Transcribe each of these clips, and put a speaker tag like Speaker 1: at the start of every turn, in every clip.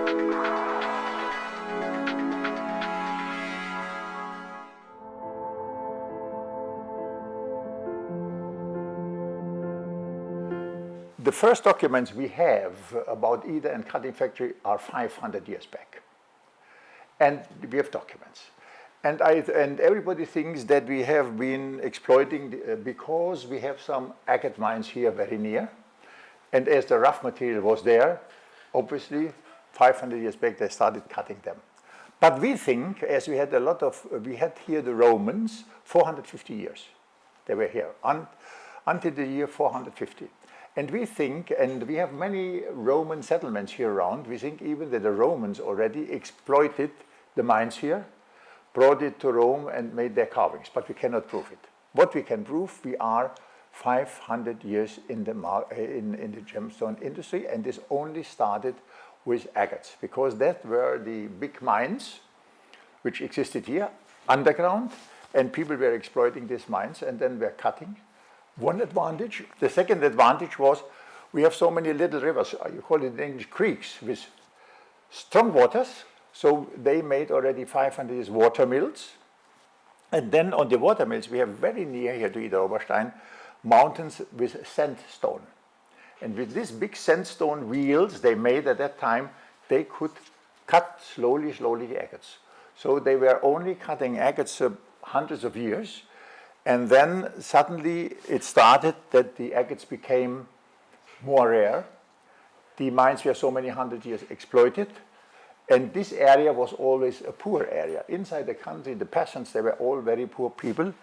Speaker 1: The first documents we have about Idar and cutting factory are 500 years back. And we have documents. And everybody thinks that we have been exploiting because we have some agate mines here very near. And as the rough material was there, obviously 500 years back they started cutting them. But we think, as we had we had here the Romans 450 years. They were here until the year 450. And we think, and we have many Roman settlements here around, we think even that the Romans already exploited the mines here, brought it to Rome and made their carvings, but we cannot prove it. What we can prove, we are 500 years in the gemstone industry, and this only started with agates, because that were the big mines which existed here, underground, and people were exploiting these mines and then were cutting. One advantage. The second advantage was we have so many little rivers, you call it in English creeks, with strong waters. So they made already 500 years water mills. And then on the water mills, we have very near here to Idar Oberstein, mountains with sandstone. And with these big sandstone wheels they made at that time, they could cut slowly the agates. So they were only cutting agates hundreds of years. And then suddenly it started that the agates became more rare. The mines were so many hundred years exploited. And this area was always a poor area. Inside the country, the peasants, they were all very poor people.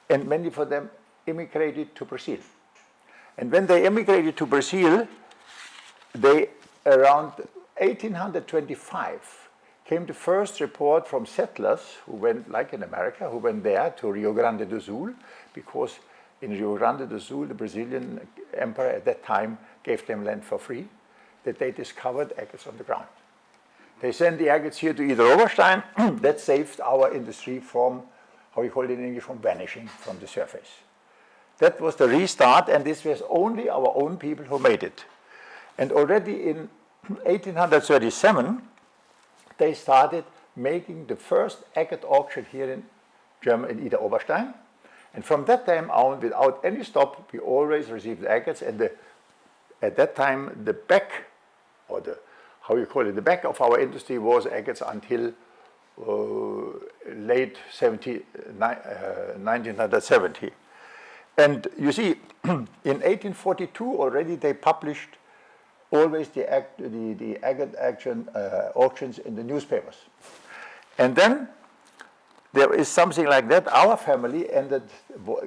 Speaker 1: And many of them immigrated to Brazil. And when they immigrated to Brazil, they, around 1825, came the first report from settlers who went, like in America, who went there to Rio Grande do Sul, because in Rio Grande do Sul, the Brazilian emperor at that time gave them land for free, that they discovered agates on the ground. They sent the agates here to Idar Oberstein. That saved our industry from, how you call it in English, from vanishing from the surface. That was the restart, and this was only our own people who made it. And already in 1837, they started making the first agate auction here in Germany, in Idar Oberstein. And from that time on, without any stop, we always received agates. And at that time, the back, or the, how you call it, the back of our industry was agates until late 1970. And you see, in 1842 already they published always the agate auctions in the newspapers. And then there is something like that. Our family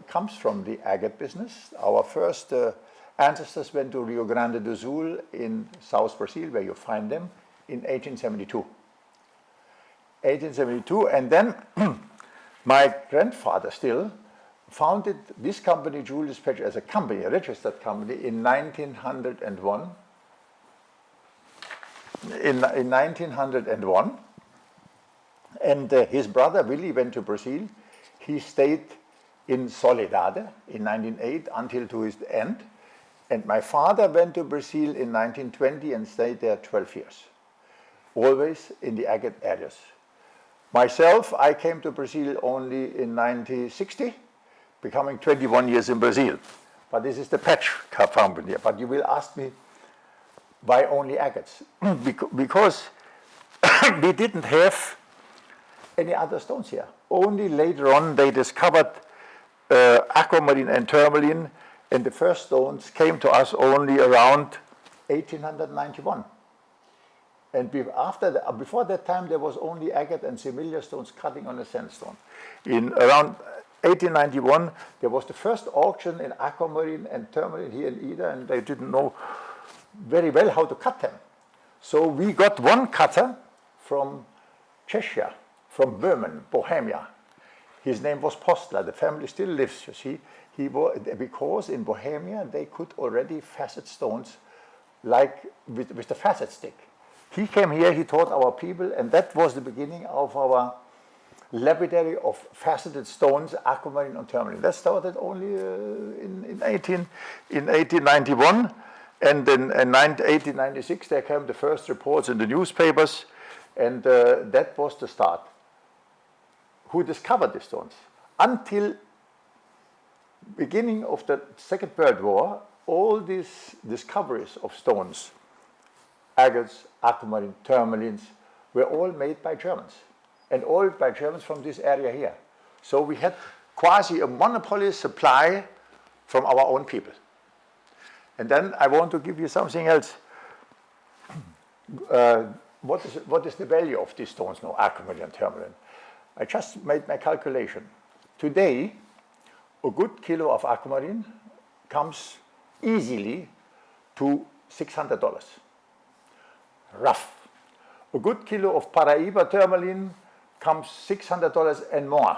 Speaker 1: comes from the agate business. Our first ancestors went to Rio Grande do Sul in South Brazil, where you find them, in 1872. 1872, and then my grandfather still founded this company, Julius Petsch, as a company, a registered company, in 1901. In 1901, and his brother Willie went to Brazil. He stayed in Soledade in 1908 until to his end, and my father went to Brazil in 1920 and stayed there 12 years, always in the agate areas. Myself, I came to Brazil only in 1960, becoming 21 years in Brazil. But this is the Petsch company. But you will ask me, why only agates? Because we didn't have any other stones here. Only later on they discovered aquamarine and tourmaline, and the first stones came to us only around 1891. And before that time there was only agate and similar stones cutting on a sandstone. In around 1891 there was the first auction in aquamarine and tourmaline here in Idar, and they didn't know very well how to cut them. So we got one cutter from Czechia, from Böhmen, Bohemia. His name was Postler. The family still lives, you see. Because in Bohemia they could already facet stones like with the facet stick. He came here, he taught our people, and that was the beginning of our lapidary of faceted stones, aquamarine and tourmaline. That started only in 1891. And in 1896, there came the first reports in the newspapers, and that was the start. Who discovered the stones? Until beginning of the Second World War, all these discoveries of stones, agates, aquamarine, tourmalines, were all made by Germans, and all by Germans from this area here. So we had quasi a monopoly supply from our own people. And then I want to give you something else. What is the value of these stones now, aquamarine and tourmaline? I just made my calculation. Today, a good kilo of aquamarine comes easily to $600. Rough. A good kilo of Paraiba tourmaline comes $600 and more.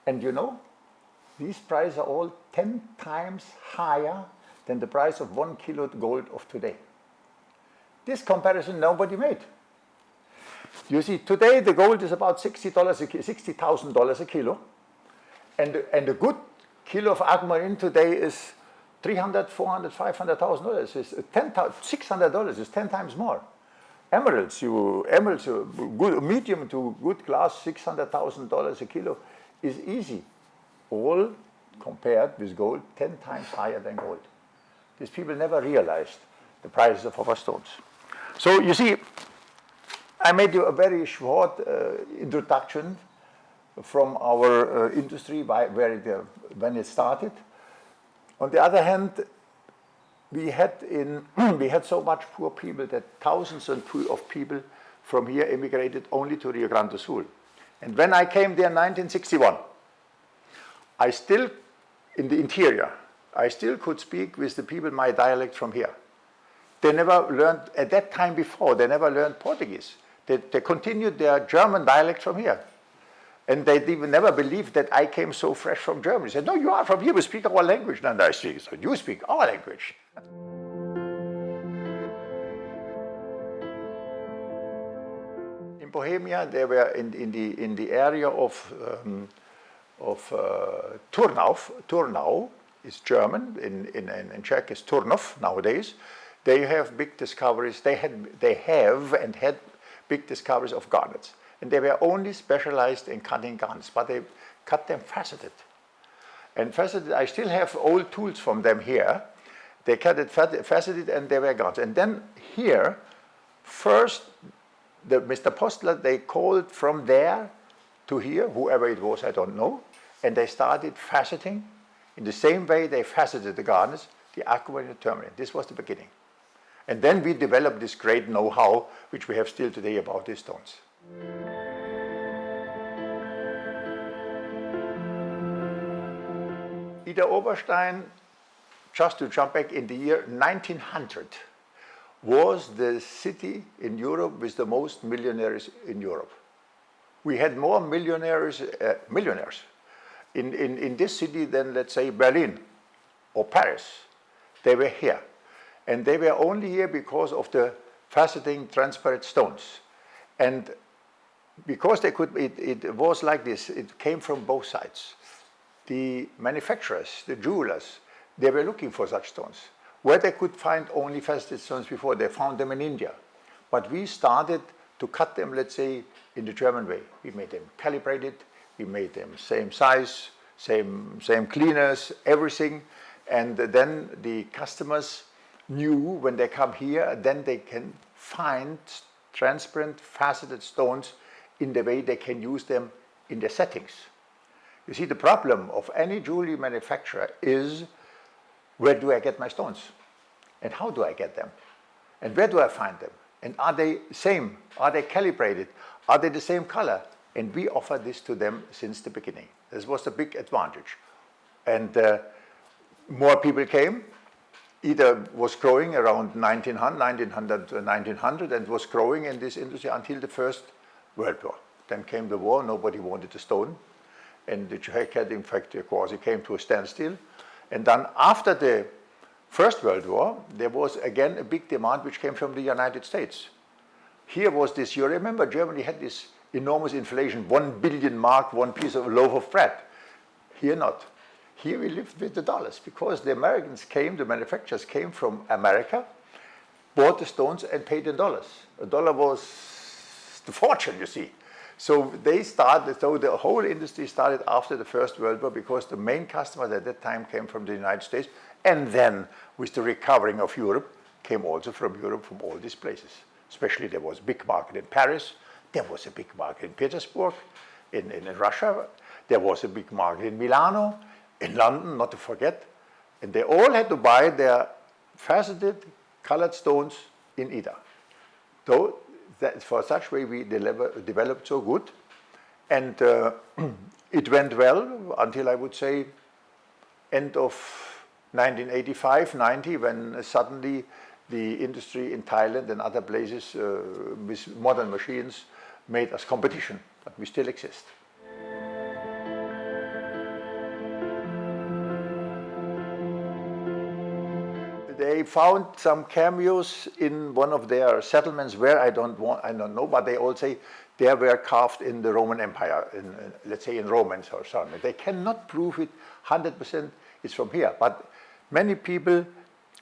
Speaker 1: And you know, these prices are all 10 times higher than the price of 1 kilo gold of today. This comparison nobody made. You see, today the gold is about $60,000 a kilo, and a good kilo of aquamarine today is $300,000, $400,000, $500,000. It's $600 is 10 times more. Emeralds, good medium to good glass, $600,000 a kilo is easy. All compared with gold, 10 times higher than gold. These people never realized the prices of our stones. So you see, I made you a very short introduction from our industry, when it started. On the other hand, we had so much poor people that thousands of people from here immigrated only to Rio Grande do Sul. And when I came there in 1961, I still, in the interior, I still could speak with the people my dialect from here. They never learned, at that time before, they never learned Portuguese. They continued their German dialect from here. And they even never believed that I came so fresh from Germany. They said, no, you are from here, we speak our language. And I speak, so you speak our language. In Bohemia, they were in the area of Turnau is German, in Czech is Turnov nowadays. They have big discoveries, they have and had big discoveries of garnets. And they were only specialized in cutting garnets, but they cut them faceted. And faceted, I still have old tools from them here. They cut it faceted and they were garnets. And then here, first, Mr. Postler, they called from there to here, whoever it was, I don't know, and they started faceting. In the same way they faceted the garnets, the aquamarine and tourmaline. This was the beginning. And then we developed this great know-how, which we have still today about these stones. Idar Oberstein, just to jump back, in the year 1900, was the city in Europe with the most millionaires in Europe. We had more millionaires in this city than, let's say, Berlin or Paris. They were here. And they were only here because of the faceting transparent stones. And because they could, it was like this, it came from both sides. The manufacturers, the jewelers, they were looking for such stones. Where they could find only faceted stones before, they found them in India. But we started to cut them, let's say, in the German way. We made them calibrated, we made them same size, same cleaners, everything. And then the customers knew when they come here, then they can find transparent faceted stones in the way they can use them in their settings. You see, the problem of any jewelry manufacturer is, where do I get my stones? And how do I get them? And where do I find them? And are they same? Are they calibrated? Are they the same color? And we offer this to them since the beginning. This was a big advantage. And more people came. Idar was growing around 1900 and was growing in this industry until the First World War. Then came the war, nobody wanted a stone. And the Eckehard, in fact, of course, it came to a standstill. And then after the First World War, there was again a big demand which came from the United States. Here was this, you remember Germany had this enormous inflation, 1 billion mark, one piece of loaf of bread. Here not. Here we lived with the dollars because the Americans came, the manufacturers came from America, bought the stones and paid in dollars. A dollar was the fortune, you see. So they started, so the whole industry started after the First World War because the main customers at that time came from the United States, and then with the recovering of Europe, came also from Europe, from all these places. Especially there was a big market in Paris, there was a big market in Petersburg, in Russia, there was a big market in Milano, in London, not to forget, and they all had to buy their faceted, colored stones in Idar. So that for such way we developed so good, and it went well until I would say end of 1985, 90, when suddenly the industry in Thailand and other places with modern machines made us competition, but we still exist. They found some cameos in one of their settlements where I don't know, but they all say they were carved in the Roman Empire, let's say in Romans or something. They cannot prove it 100% it's from here, but many people,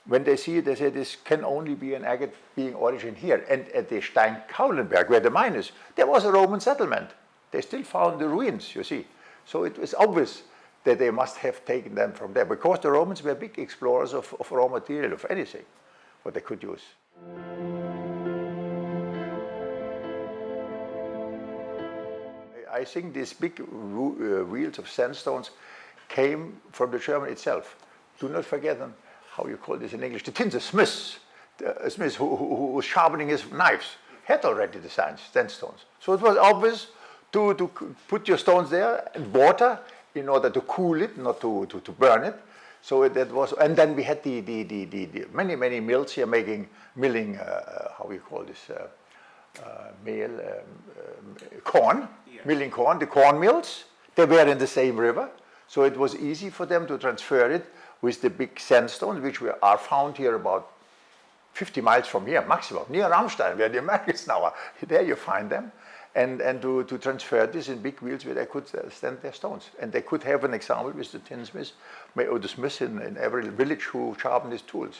Speaker 1: when they see it, they say this can only be an agate being origin here. And at the Steinkaulenberg, where the mine is, there was a Roman settlement. They still found the ruins, you see. So it was obvious that they must have taken them from there, because the Romans were big explorers of raw material, of anything, what they could use. I think these big wheels of sandstones came from the German itself. Do not forget them, how you call this in English, the tinsmiths, a smith who was sharpening his knives, had already the sandstones. So it was obvious to put your stones there and water, in order to cool it, not to burn it. So that was, and then we had the many mills here milling, how we call this, corn, yes. Milling corn, the corn mills. They were in the same river, so it was easy for them to transfer it with the big sandstones, which are found here about 50 miles from here, maximum, near Oberstein, where the Americans now are. There you find them. And to transfer this in big wheels where they could stand their stones. And they could have an example with the tinsmiths, or the smiths in every village who sharpened his tools.